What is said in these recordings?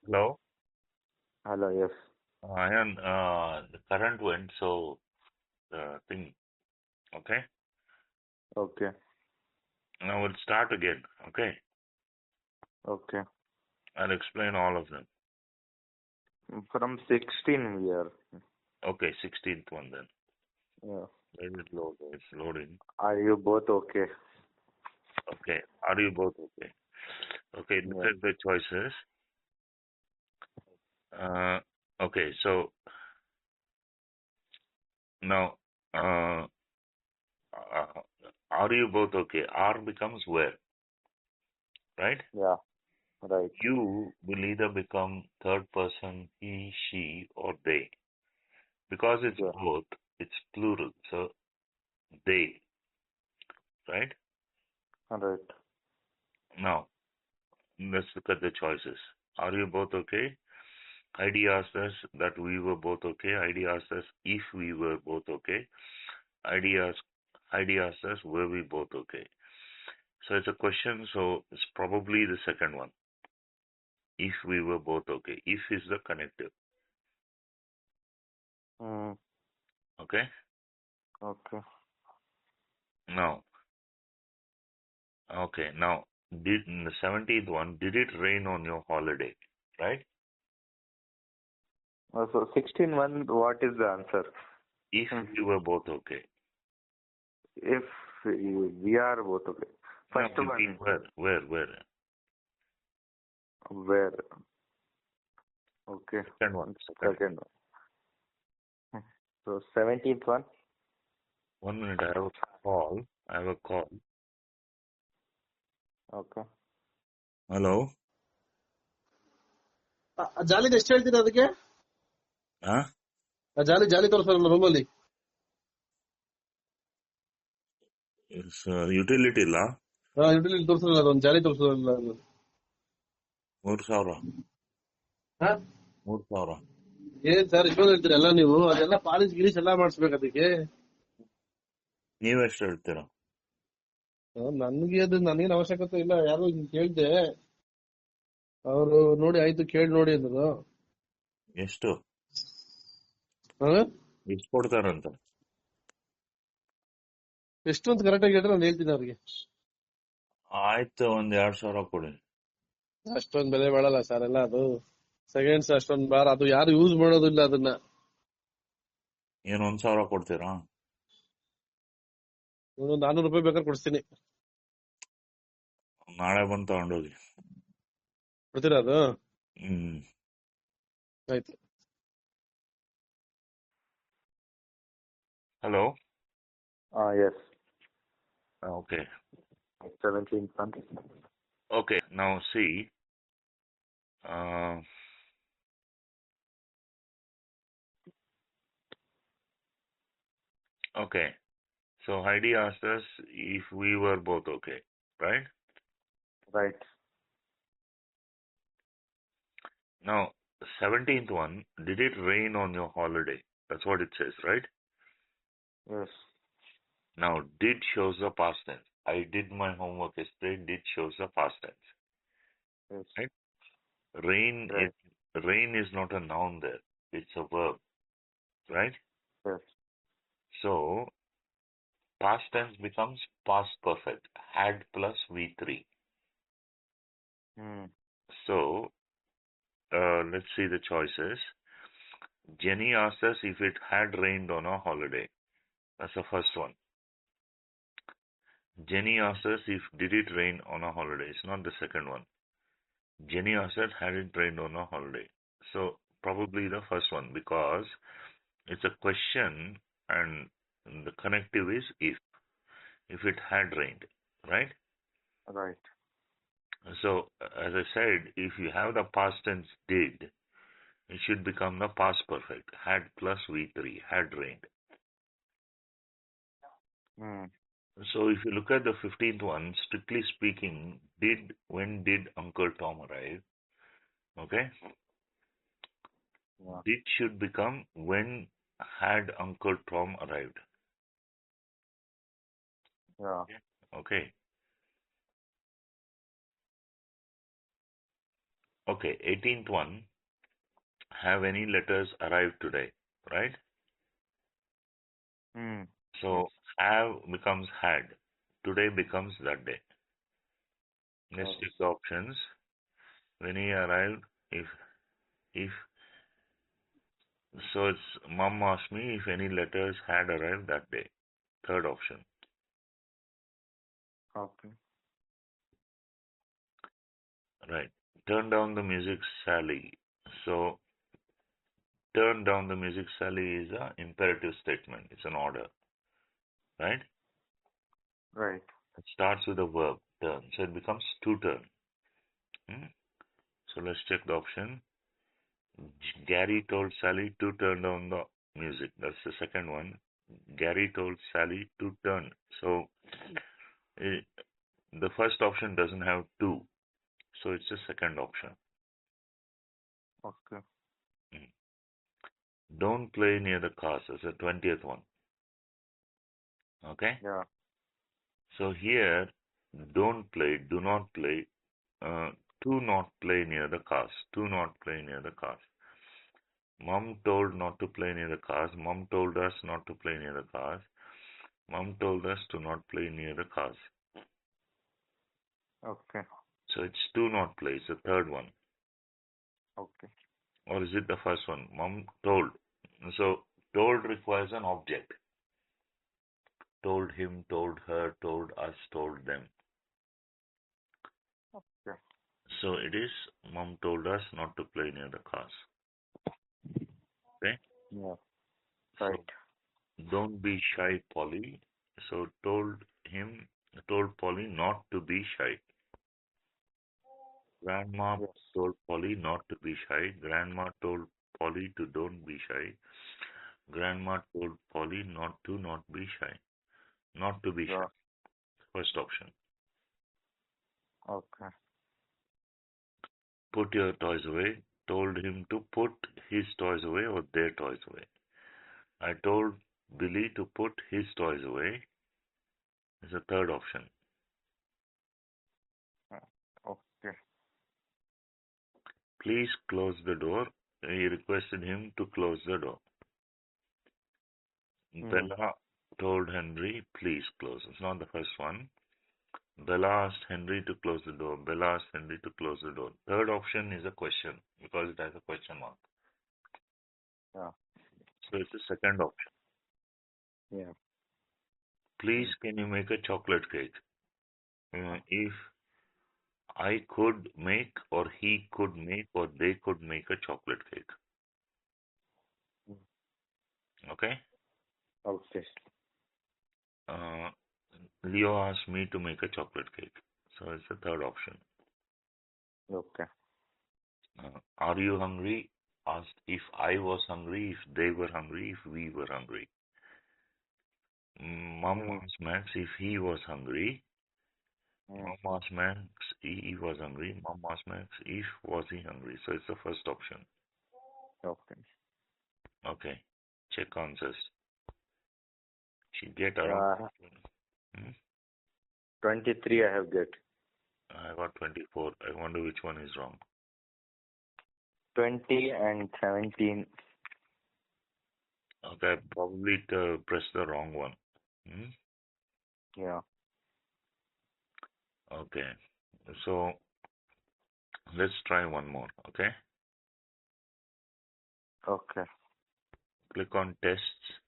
Hello? Hello, yes. Ayan, the current went, so the thing, okay? Okay, Now we'll start again, okay? okay. I'll explain all of them. From 16 we are. Okay, 16th one then. Yeah. Where is it load? It's loading. Are you both okay? Okay, are you both okay? Okay, look Yeah. at the choices. Uh, okay, so now, uh, are you both okay? R becomes where, right? Yeah, right. You will either become third person, he, she, or they. Because it's Yeah, both, it's plural. So they, right? right. Now, let's look at the choices. Are you both okay? ID asked us that we were both okay. ID asked us if we were both okay. ID asked, ID asked us were we both okay. So it's a question, so it's probably the second one. If we were both okay. If is the connective. Mm, Okay? okay. Now, okay, now, did in the 17th one, did it rain on your holiday? Right? So 16 what is the answer? If Hmm. we were both okay. If we are both okay. No, First I mean one, where? where? Okay. Second one, second. Second one. So 17th one. 1 minute, I have a call. I have a call. Okay. Hello? ಜಾಲಿದು ಎಷ್ಟು ಹೇಳ್ತೀರಾ ಅದಕ್ಕೆ? Huh? ಜಾಲಿ ತೋರಿಸಲ್ಲ ರೂಮಲ್ಲಿ. It's utility ಇಲ್ಲ? Utility ತೋರಿಸಲ್ಲ, ಅದೊಂದು ಜಾಲಿ ತೋರಿಸಲ್ಲ. 3,000. ಹಾ 3,000. ಏನ್ sir ಇಷ್ಟೊಂದು ಹೇಳ್ತೀರಾ ಎಲ್ಲ ನೀವು? ಅದೆಲ್ಲ ಪಾಲಿಶ್ ಗಿಲೀಶ್ ಎಲ್ಲ ಮಾಡಿಸ್ಬೇಕು ಅದಕ್ಕೆ. ನೀವೆಷ್ಟು ಹೇಳ್ತೀರಾ? ನನ್ಗೆ ಅದು ನನಗೇನು ಅವಶ್ಯಕತೆ ಇಲ್ಲ. ಯಾರು ಕೇಳ್ದೆ, ಅವರು ನೋಡಿ ಆಯ್ತು ಕೇಳಿ ನೋಡಿ ಅಂದ್ರು. ಎಷ್ಟು? ಹಾ? ಎಷ್ಟು ಕೊಡ್ತಾರಂತ? ಎಷ್ಟು ಅಂತ ಕರೆಕ್ಟ್ ಆಗಿ ಹೇಳಿದ್ರೆ ನಾನು ಹೇಳ್ತೀನಿ ಅವ್ರಿಗೆ. ಆಯ್ತು, ಒಂದ್ 2,000 ಕೊಡಿ. ಅಷ್ಟೊಂದು ಬೆಲೆ ಬಾಳಲ್ಲ ಸರ್ ಎಲ್ಲ. ಅದು ಸೆಕೆಂಡ್ಸ್ ಅಷ್ಟೊಂದು ಬಾರ, ಅದು ಯಾರು ಯೂಸ್ ಮಾಡೋದಿಲ್ಲ ಅದನ್ನ. ಏನ್ 1,000 ಕೊಡ್ತೀರಾ? ಒಂದು 400 ರೂಪಾಯಿ ಬೇಕಾದ್ರೆ ಕೊಡ್ತೀನಿ. ನಾಳೆ ಬಂದು ತಗೊಂಡೋಗಿ. ಕೊಡ್ತೀರಾ ಅದು? ಆಯ್ತು. Hello? Yes. Okay. 17th one. Okay, now see. Uh, okay. So Heidi asked us if we were both okay, right? Right. Now, 17th one, did it rain on your holiday? That's what it says, right? Yes. Now, did shows the past tense. I did my homework yesterday. Did shows the past tense. Yes. Right? Rain Right. is not a noun there. It's a verb, right? Yes. So, past tense becomes past perfect. Had plus V3. So, let's see the choices. Jenny asked us if it had rained on our holiday. That's the first one. Jenny asked us if did it rain on a holiday. It's not the second one. Jenny asked us had it rained on a holiday. So probably the first one, because it's a question and the connective is if it had rained, right? Right. So as I said, if you have the past tense did, it should become the past perfect. Had plus V3, had rained. So if you look at the 15th one, strictly speaking, when did Uncle Tom arrive? Okay. Yeah. Did should become when had Uncle Tom arrived. Yeah. Okay. Okay, 18th one. Have any letters arrived today? Right? Hmm. So have becomes had. Today becomes that day. Let's Yes. check the options. When he arrived, if so, it's mom asked me if any letters had arrived that day. Third option. Okay. Right. Turn down the music, Sally. So turn down the music, Sally is a imperative statement. It's an order, right? Right. It starts with a verb, turn. So it becomes to turn. Hmm? So let's check the option. Gary told Sally to turn down the music. That's the second one. Gary told Sally to turn. So eh, the first option doesn't have to. So it's the second option. Okay. Hmm. Don't play near the cars. That's the 20th one. Okay? Yeah. So here, don't play, do not play, uh, do not play near the cars. Do not play near the cars. Mom told not to play near the cars. Mom told us not to play near the cars. Mom told us to not play near the cars. Okay. So it's do not play. It's the third one. Okay. Or is it the first one? Mom told. So told requires an object. Told him, told her, told us, told them. Okay. So it is mom told us not to play near the cars. Okay? Yeah. So Right. don't be shy, Polly. So told Polly not to be shy. Grandma Yes. told Polly not to be shy. Grandma told Polly to don't be shy. Grandma told Polly not be shy. Not to be shy. Yeah. First option. Okay. Put your toys away. Told him to put his toys away or their toys away. I told Billy to put his toys away. Is the third option. Okay. Please close the door. He requested him to close the door. Hmm. Bella told Henry, please close. It's not the first one. Bella asked Henry to close the door. Bella asked Henry to close the door. Third option is a question because it has a question mark. Yeah. So it's the second option. Yeah. Please, can you make a chocolate cake? If I could make, or he could make, or they could make a chocolate cake. Okay? Okay. Uh, Leo asked me to make a chocolate cake. So it's the third option. Okay. Are you hungry? Asked if I was hungry, if they were hungry, if we were hungry. Mom Hmm. asked Max if he was hungry. Hmm. Mom asked Max if he was hungry. Mom asked Max if was he hungry. So it's the first option. Okay. Okay. Check answers. She get around. Yeah. Hmm? 23 I have get. I got 24. I wonder which one is wrong. 20 and 17. Okay, I probably pressed the wrong one. Hmm? Yeah. Okay. So let's try one more. Okay. Okay. Click on tests.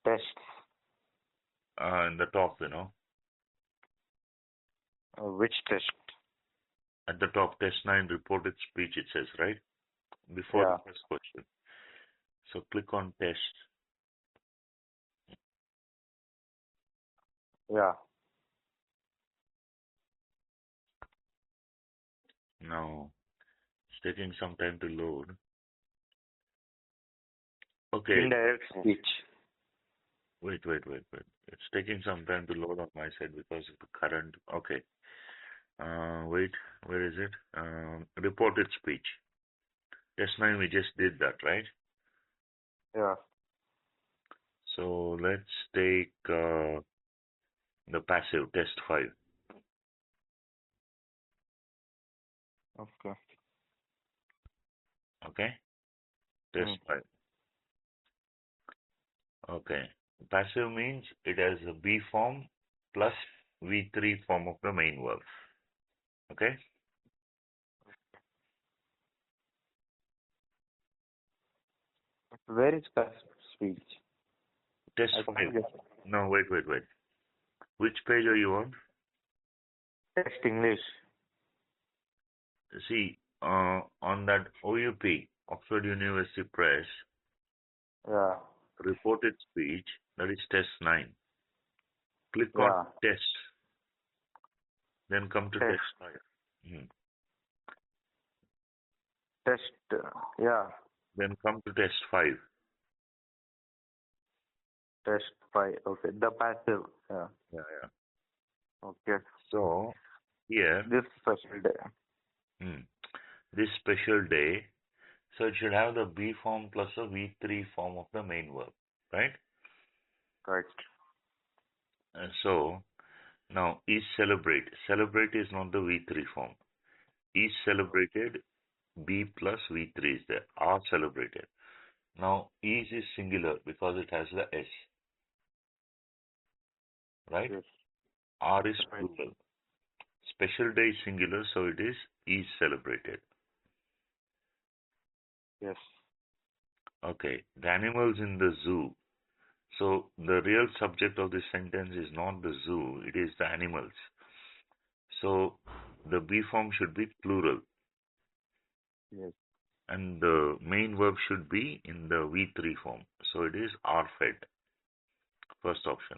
Test. In the top, Which test? at the top, test 9 reported speech, it says, right? Before Yeah. the first question. So click on test. Yeah. Now, it's taking some time to load. Okay, Indirect speech. wait. It's taking some time to load on my side because of the current. Okay. Wait, where is it? Reported speech. Test 9, we just did that, right? Yeah. So let's take the passive, test 5. Okay. Okay? Test Mm. 5. Okay. Passive means it has a B form plus V3 form of the main verb. Okay? Where is passive speech? Test I 5. can't get No, wait. Which page are you on? text English. See, on that OUP, Oxford University Press, Yeah. reported speech, that is test 9. Click on Yeah. test, then come to Test. test 5. Hmm. Test. Yeah. Then come to test 5. Test 5. Okay. The passive. Yeah. Yeah. Okay. So, here, This special day. this special day, so it should have the B form plus a V3 form of the main verb, right? Correct. So, now is celebrate. Celebrate is not the V3 form. Is celebrated, B plus V3 is there. Are celebrated. Now, is singular because it has the S, right? Yes. Are is Right. plural. Special day is singular, so it is celebrated. Yes. Okay. The animals in the zoo. So the real subject of this sentence is not the zoo, it is the animals. So the be form should be plural Yes. and the main verb should be in the V3 form. So it is are fed. First option.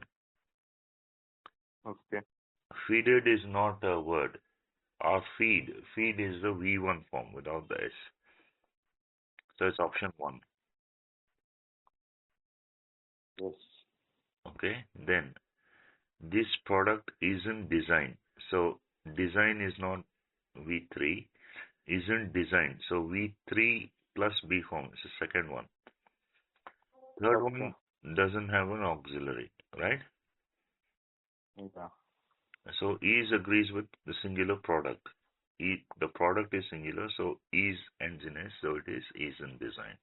Okay. Feeded is not a word. Are feed. Feed is the V1 form without the S. So it's option 1. Yes. Okay. Then this product isn't designed. So design is not V3. Isn't designed. So V3 plus B form is the second one. Third Okay. one doesn't have an auxiliary, right? Yeah. So is agrees with the singular product. The product is singular, so is ends in S, so it is in design.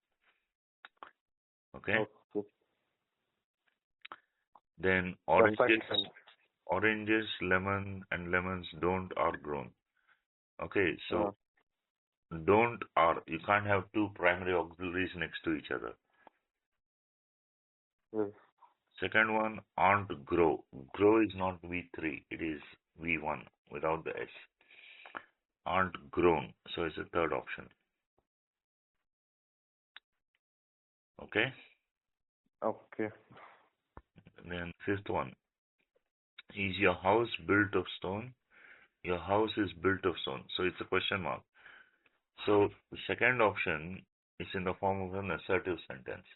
Okay. Okay. Then The first one. oranges, lemon, and lemons don't are grown. Okay, so don't are you can't have two primary auxiliaries next to each other. Yes. Second one, aren't grow. Grow is not V3, it is V1 without the S. Aren't grown, so it's the third option. Okay? Okay. Then fifth one, is your house built of stone? Your house is built of stone, so it's a question mark. So the second option is in the form of an assertive sentence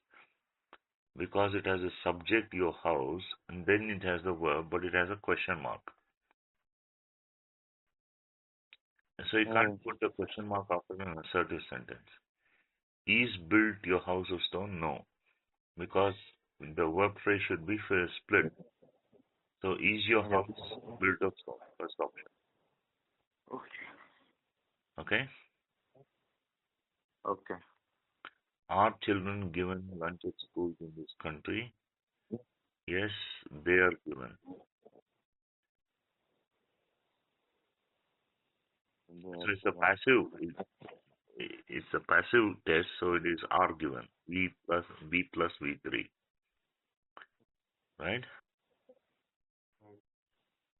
because it has a subject, your house, and then it has the verb, but it has a question mark. So you can't put a question mark after an assertive sentence. Is built your house of stone? No, because the verb phrase should be split. So is your house built of stone? First option. Okay. Okay. Okay. Are children given lunch at schools in this country? Yes, they are given. So it's a passive. It's a passive test, so it is are given. V plus V3. Right?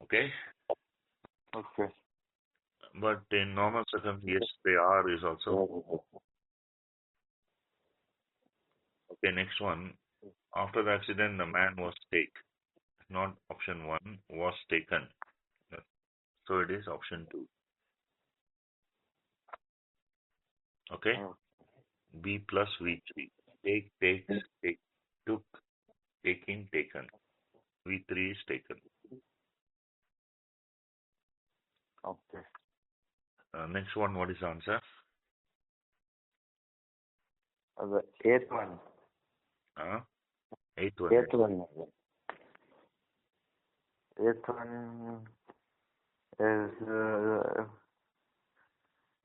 Okay. Okay. But in normal circumstances, yes, they are is also okay. Next one. After the accident, the man was taken. Not option 1, was taken. So it is option 2. Okay? B plus V3. Take, takes, take, took, taking, taken. V3 is taken. Okay. Next one, what is the answer? The eighth one. Eighth one. Eighth one. Eighth one is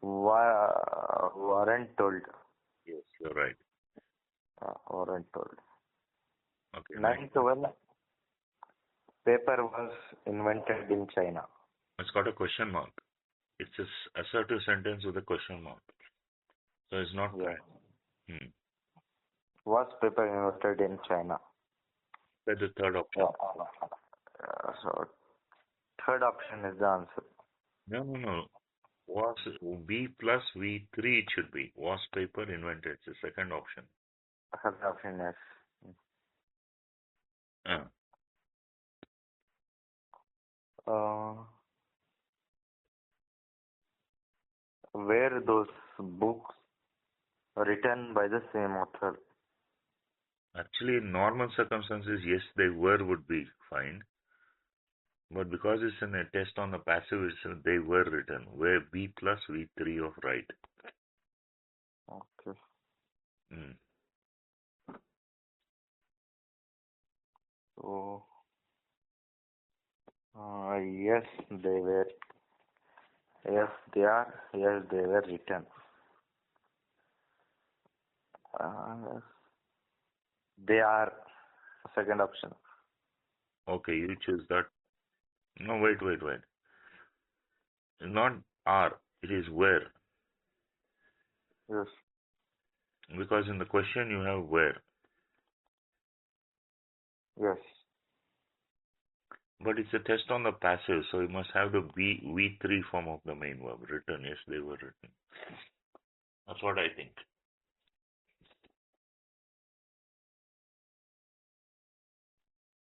warrant told. Yes, you're right. Warrant told. Okay. Ninth one, paper was invented in China. It's got a question mark. It's a assertive sentence with a question mark. So it's not Yeah. correct. Was paper invented in China? That's the third option. So third option is the answer. No. Was B plus V3 it should be. Was paper invented? It's the second option. Third option is were those books written by the same author? Actually, in normal circumstances, yes, they would be fine. But because it's in a test on the passive, they were written. Where B plus V3 of right. Okay. So yes, they were. Yes, they are. Yes, they were written. They are. Second option. Okay, you choose that. No, wait. It's not are, it is where. Yes. Because in the question you have where. Yes. But it's a test on the passive, so you must have the V3 form of the main verb written. Yes, they were written. That's what I think.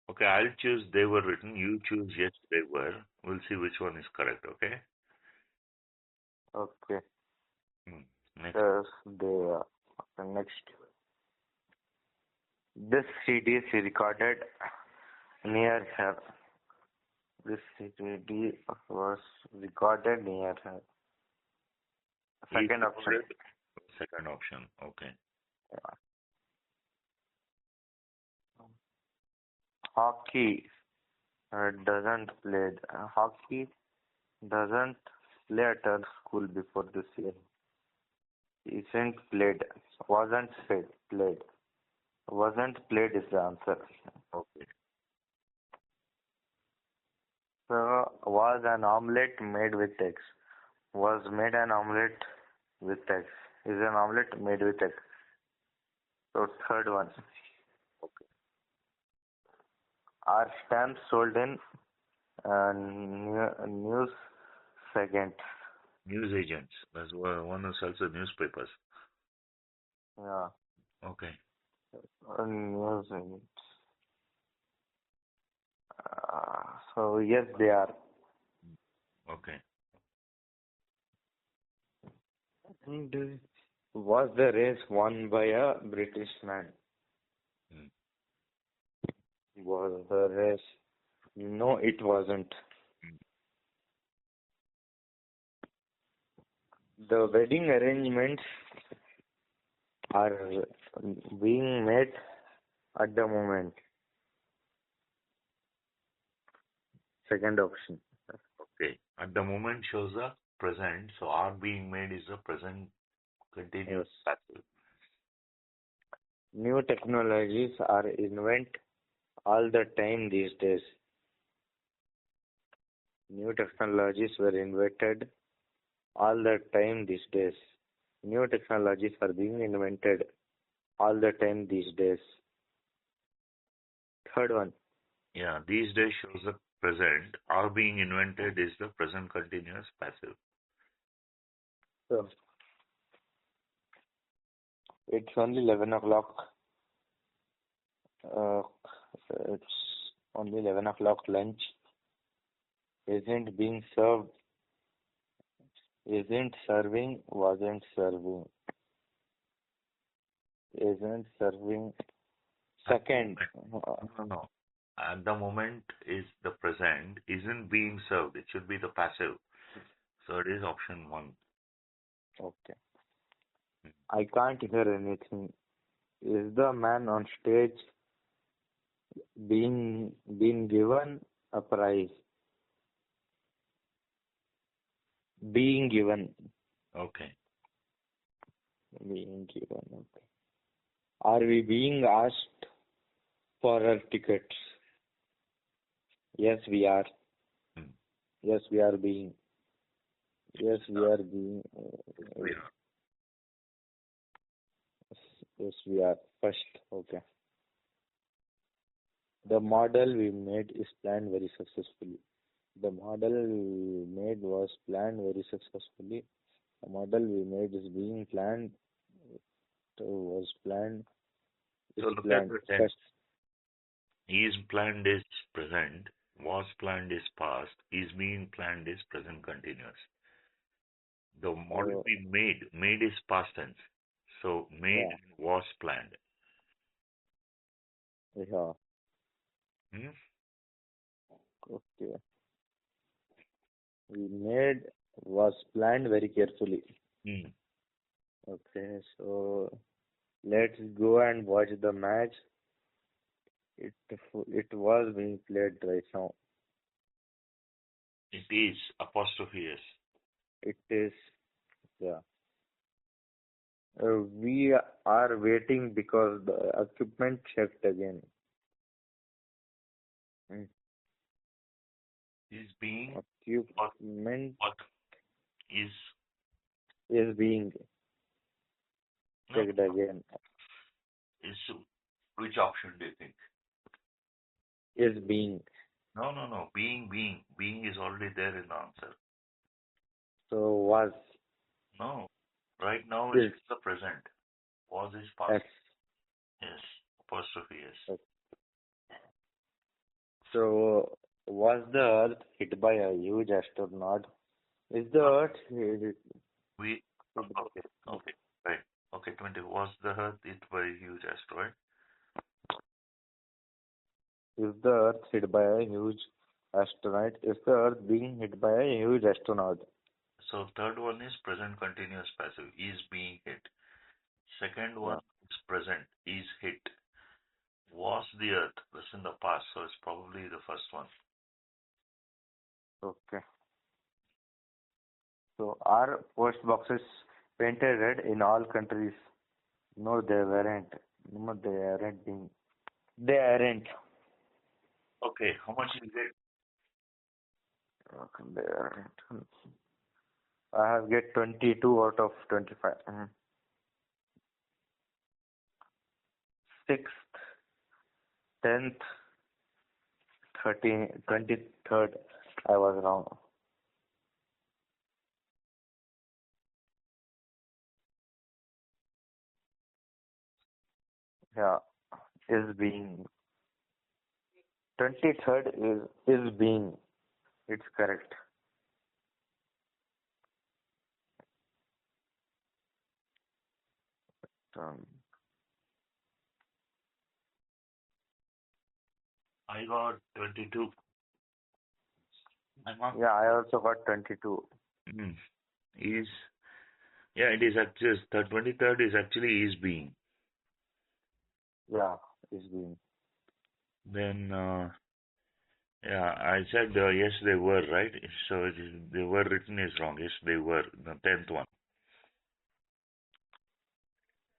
Okay, I'll choose they were written. You choose yes, they were. We'll see which one is correct, okay? Okay. Next. Yes, they are. Okay, next. This CD is recorded near her. This CD was recorded near her. Second option. Second option, okay. Yeah. Hockey doesn't play. Hockey doesn't play at our school before this year. Isn't played. Wasn't played. Wasn't played is the answer. Okay. So, was an omelette made with eggs? Was made an omelette with eggs? Is an omelette made with eggs? So, third one. Okay. Are stamps sold in news second? News agents. That's one who sells the newspapers. Yeah. Okay. News agents. So, yes, they are. Okay. And was the race won by a British man? Was the race? No, it wasn't. The wedding arrangements are being made at the moment. Second option. Okay. At the moment shows the present, so are being made is the present continuous passive. New technologies are invented all the time these days. New technologies were invented all the time these days. New technologies are being invented all the time these days. Third one. Yeah, these days shows the present. Are being invented is the present continuous passive. So, it's only 11 o'clock. It's only 11 o'clock lunch. Isn't being served. Isn't serving. Wasn't serving. Isn't serving. Second. No. At the moment is the present. Isn't being served. It should be the passive. So it is option 1. Okay. I can't hear anything. Is the man on stage? been given a prize. Being given. Okay. Being given. Okay. Are we being asked for our tickets? Yes, we are. Hmm. Yes, we are being. Yes, we are being. We are. Yes, we are. First, okay. The model we made is planned very successfully. The model we made was planned very successfully. The model we made is being planned. Was planned. Is So look at planned. the tense. First, Is planned is present. Was planned is past. Is being planned is present continuous. The model we made is past tense. So made yeah, was planned. yeah. Hmm? Okay. We made was planned very carefully. Hmm. Okay, so let's go and watch the match. It was being played right now. It is apostrophe S. It is, yeah. We are waiting because the equipment checked again. Mm. Is being Equipment what is is being no checked again. is which option do you think? Is being. No. Being is already there in the answer. So was. No. Right now Is. it's the present. Was is past. Yes. Yes. Apostrophe S. Okay. So was the Earth hit by a huge asteroid? Is the Earth hit We okay. Right. Okay, 20. Was the Earth hit by a huge asteroid? Is the Earth hit by a huge asteroid? Is the Earth being hit by a huge asteroid? So third one is present continuous passive. Is being hit. Second one is present. Is hit. Was the Earth. That's in the past. So it's probably the first one. Okay. So are post boxes painted red in all countries? No, they weren't. No, they aren't being. They aren't. Okay. How much is it? Okay, they aren't. I have get 22 out of 25. 6th, 10th, 13th, 23rd. I was wrong. Yeah, is being. 23rd is being. It's correct. Um, I got 22. yeah, I also got 22. Mm. Is it is actually the 23rd is actually is being. Yeah, is being. Then I said yes they were right. So they were written is wrong. Yes they were the 10th one.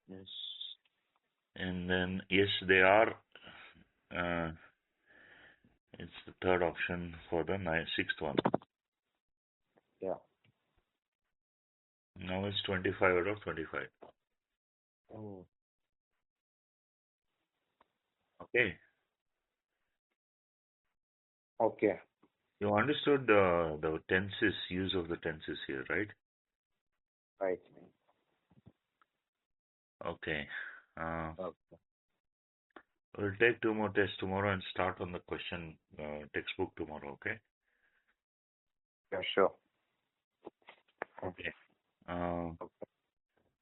Yes. And then yes they are. Uh, it's the third option for the sixth one. Yeah. Now it's 25 out of 25. Oh. Okay. Okay. You understood the tenses, use of the tenses here, right? Right. Okay. Okay. We'll take 2 more tests tomorrow and start on the question textbook tomorrow, okay? Yeah, sure. Okay. Okay.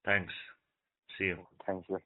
Thanks. See you. Thank you.